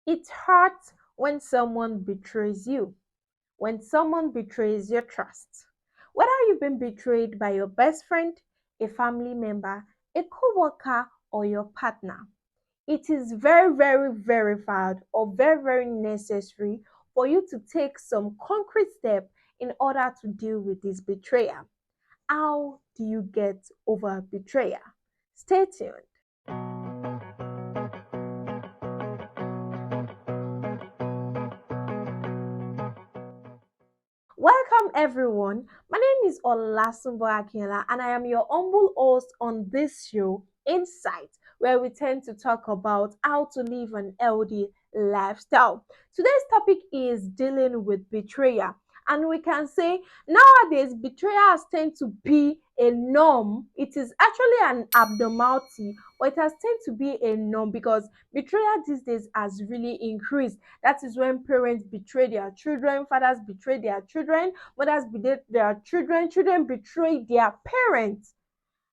It hurts when someone betrays you, when someone betrays your trust. Whether you've been betrayed by your best friend, a family member, a co-worker, or your partner, it is very, very verified or very, very necessary for you to take some concrete step in order to deal with this betrayal. How do you get over betrayal? Stay tuned. Welcome everyone. My name is Olasunbo Akinola and I am your humble host on this show, Insight, where we tend to talk about how to live an healthy lifestyle. Today's topic is dealing with betrayal. And we can say nowadays betrayals tend to be a norm. It is actually an abnormality, but it has tend to be a norm because betrayal these days has really increased. That is when parents betray their children, fathers betray their children, mothers betray their children, children betray their parents.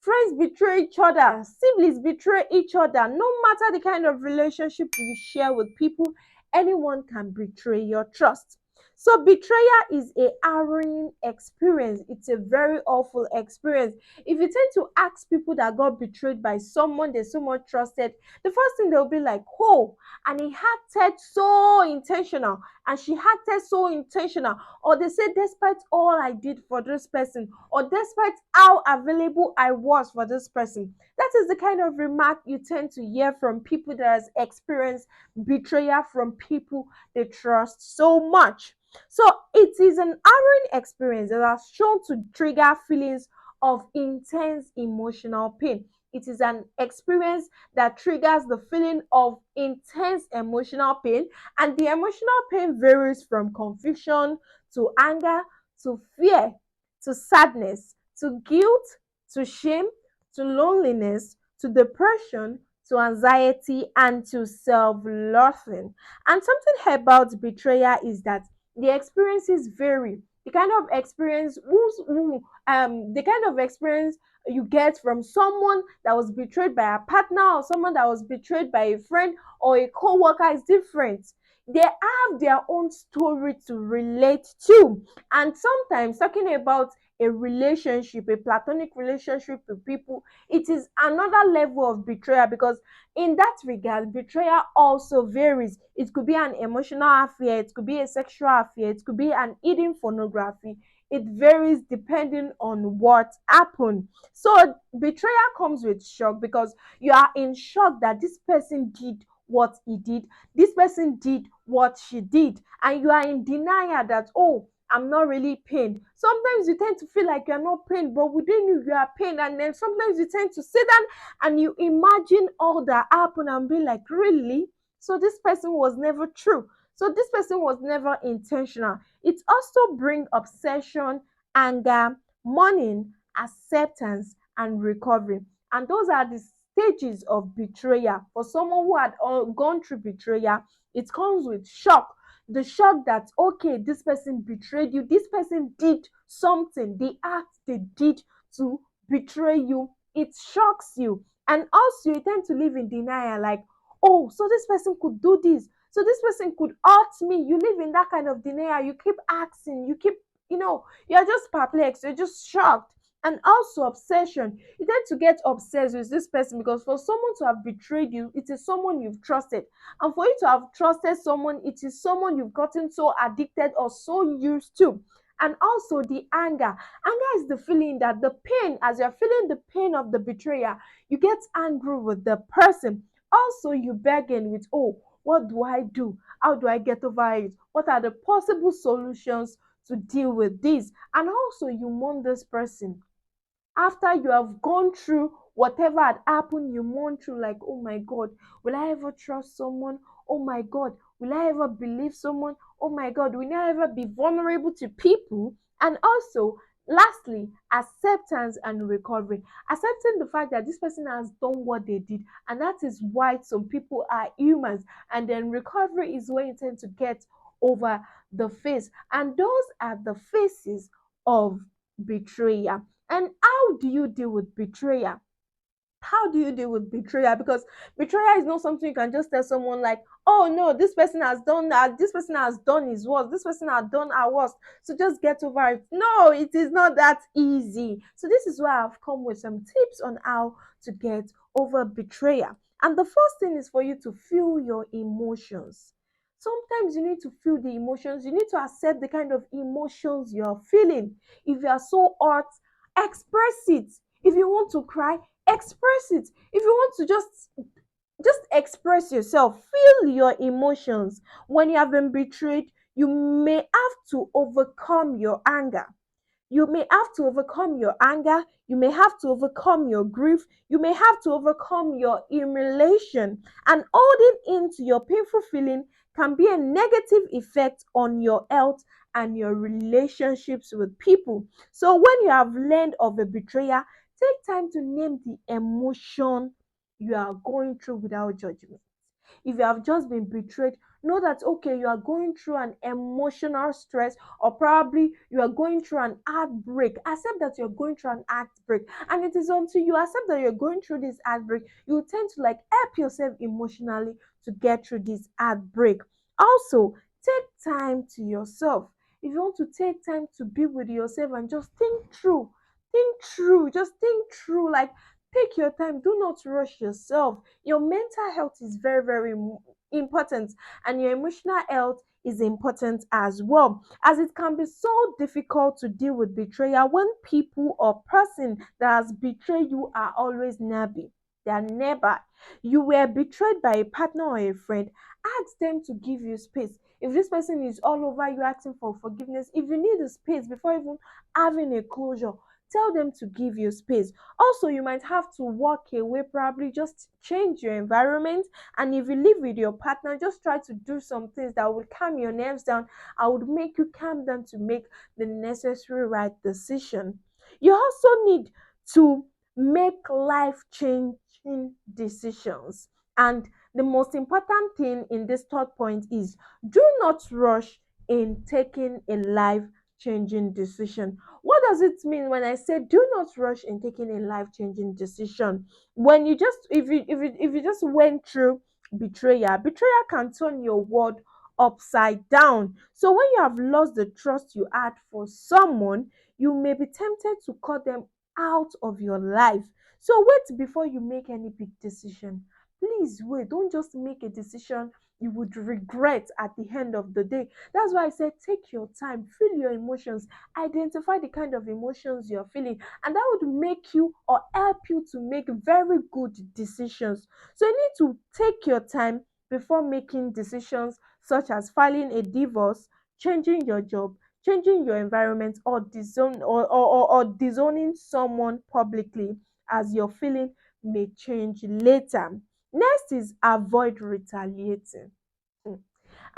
Friends betray each other, siblings betray each other. No matter the kind of relationship you share with people, anyone can betray your trust. So betrayal is a harrowing experience. It's a very awful experience. If you tend to ask people that got betrayed by someone they so much trusted, the first thing they'll be like, "Oh, and he acted so intentional, and she acted so intentional." Or they say, "Despite all I did for this person, or despite how available I was for this person." That is the kind of remark you tend to hear from people that has experienced betrayal from people they trust so much. So it is an harrowing experience that has shown to trigger feelings of intense emotional pain. It is an experience that triggers the feeling of intense emotional pain, and the emotional pain varies from confusion to anger to fear to sadness to guilt to shame to loneliness to depression to anxiety and to self-loathing. And something about betrayal is that the experiences vary. The kind of experience you get from someone that was betrayed by a partner or someone that was betrayed by a friend or a co-worker is different. They have their own story to relate to. And sometimes talking about a relationship, a platonic relationship with people, it is another level of betrayal because in that regard, betrayal also varies. It could be an emotional affair, it could be a sexual affair, it could be an hidden pornography. It varies depending on what happened. So betrayal comes with shock because you are in shock that this person did what he did, this person did what she did, and you are in denial that, oh, I'm not really pained. Sometimes you tend to feel like you're not pained, but within you, you are pained. And then sometimes you tend to sit down and you imagine all that happened and be like, really? So this person was never true. So this person was never intentional. It also brings obsession, anger, mourning, acceptance, and recovery. And those are the stages of betrayal. For someone who had gone through betrayal, it comes with shock. The shock that, okay, this person betrayed you, this person did something, the act they did to betray you, it shocks you. And also you tend to live in denial, like, oh, so this person could do this, so this person could hurt me. You live in that kind of denial. You keep asking, you keep, you're just perplexed, you're just shocked. And also obsession, you tend to get obsessed with this person because for someone to have betrayed you, it is someone you've trusted. And for you to have trusted someone, it is someone you've gotten so addicted or so used to. And also the anger. Anger is the feeling that the pain, as you're feeling the pain of the betrayer, you get angry with the person. Also, you begging with, oh, what do I do? How do I get over it? What are the possible solutions to deal with this? And also, you mourn this person after you have gone through whatever had happened. You mourn through like, oh my god, will I ever trust someone? Oh my god, will I ever believe someone? Oh my god, will I ever be vulnerable to people? And also, lastly, acceptance and recovery. Accepting the fact that this person has done what they did, and that is why some people are humans. And then recovery is where you tend to get over the face, and those are the faces of betrayal. And how do you deal with betrayal? How do you deal with betrayal? Because betrayal is not something you can just tell someone like, oh no, this person has done that, this person has done his worst, this person has done our worst, so just get over it. No, it is not that easy. So this is why I've come with some tips on how to get over betrayal. And the first thing is for you to feel your emotions. Sometimes you need to feel the emotions. You need to accept the kind of emotions you're feeling. If you are so hurt, express it. If you want to cry, express it. If you want to just express yourself, feel your emotions. When you have been betrayed, you may have to overcome your anger. You may have to overcome your anger. You may have to overcome your grief. You may have to overcome your humiliation. And holding into your painful feeling can be a negative effect on your health and your relationships with people. So when you have learned of a betrayer, take time to name the emotion you are going through without judgment. If you have just been betrayed, know that okay, you are going through an emotional stress, or probably you are going through an heartbreak. Accept that you're going through an heartbreak, and it is until you accept that you're going through this heartbreak, you tend to like help yourself emotionally to get through this heartbreak. Also, take time to yourself. If you want to take time to be with yourself and just just think through, like take your time, do not rush yourself. Your mental health is very, very important, and your emotional health is important as well, as it can be so difficult to deal with betrayal when people or person that has betrayed you are always nearby. They are nearby. You were betrayed by a partner or a friend. Ask them to give you space. If this person is all over you asking for forgiveness, if you need a space before even having a closure, tell them to give you space. Also, you might have to walk away, probably just change your environment. And if you live with your partner, just try to do some things that would calm your nerves down. I would make you calm down to make the necessary right decision. You also need to make life changing decisions. And the most important thing in this third point is do not rush in taking a life changing decision. What does it mean when I say do not rush in taking a life-changing decision? When you just if you just went through betrayal can turn your world upside down. So when you have lost the trust you had for someone, you may be tempted to cut them out of your life. So wait before you make any big decision. Please wait. Don't just make a decision you would regret at the end of the day. That's why I said take your time, feel your emotions, identify the kind of emotions you're feeling, and that would make you or help you to make very good decisions. So you need to take your time before making decisions such as filing a divorce, changing your job, changing your environment, or or disowning someone publicly, as your feeling may change later. Next is avoid retaliating. Mm.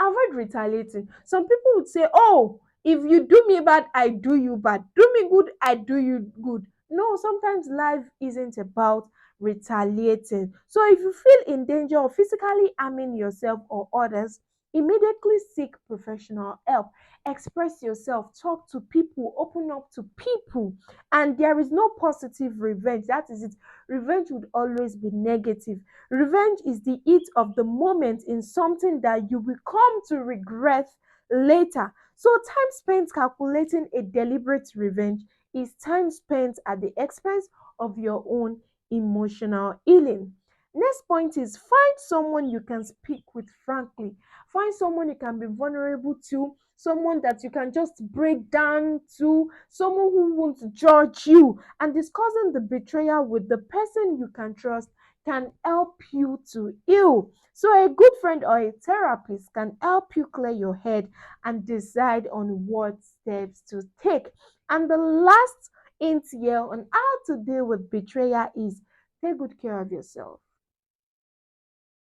Avoid retaliating. Some people would say, oh, if you do me bad, I do you bad. Do me good, I do you good. No, sometimes life isn't about retaliating. So if you feel in danger of physically harming yourself or others, immediately seek professional help. Express yourself, talk to people, open up to people. And there is no positive revenge. That is it. Revenge would always be negative. Revenge is the heat of the moment in something that you will come to regret later. So, time spent calculating a deliberate revenge is time spent at the expense of your own emotional healing. Next point is find someone you can speak with frankly. Find someone you can be vulnerable to, someone that you can just break down to, someone who won't judge you. And discussing the betrayal with the person you can trust can help you to heal. So, a good friend or a therapist can help you clear your head and decide on what steps to take. And the last hint here on how to deal with betrayal is take good care of yourself.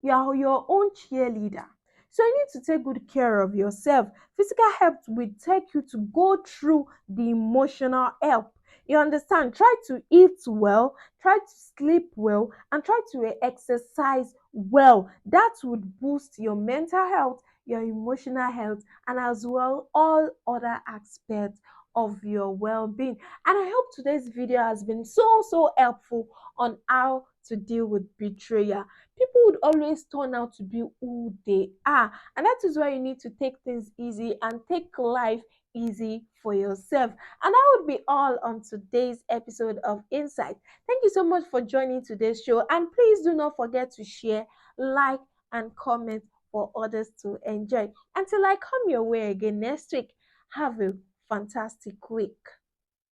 You are your own cheerleader. So you need to take good care of yourself. Physical help will take you to go through the emotional help. You understand? Try to eat well, try to sleep well, and try to exercise well. That would boost your mental health, your emotional health, and as well all other aspects of your well-being. And I hope today's video has been so helpful on how to deal with betrayal. People would always turn out to be who they are. And that is why you need to take things easy and take life easy for yourself. And that would be all on today's episode of Insight. Thank you so much for joining today's show. And please do not forget to share, like, and comment for others to enjoy. Until I come your way again next week, have a fantastic week.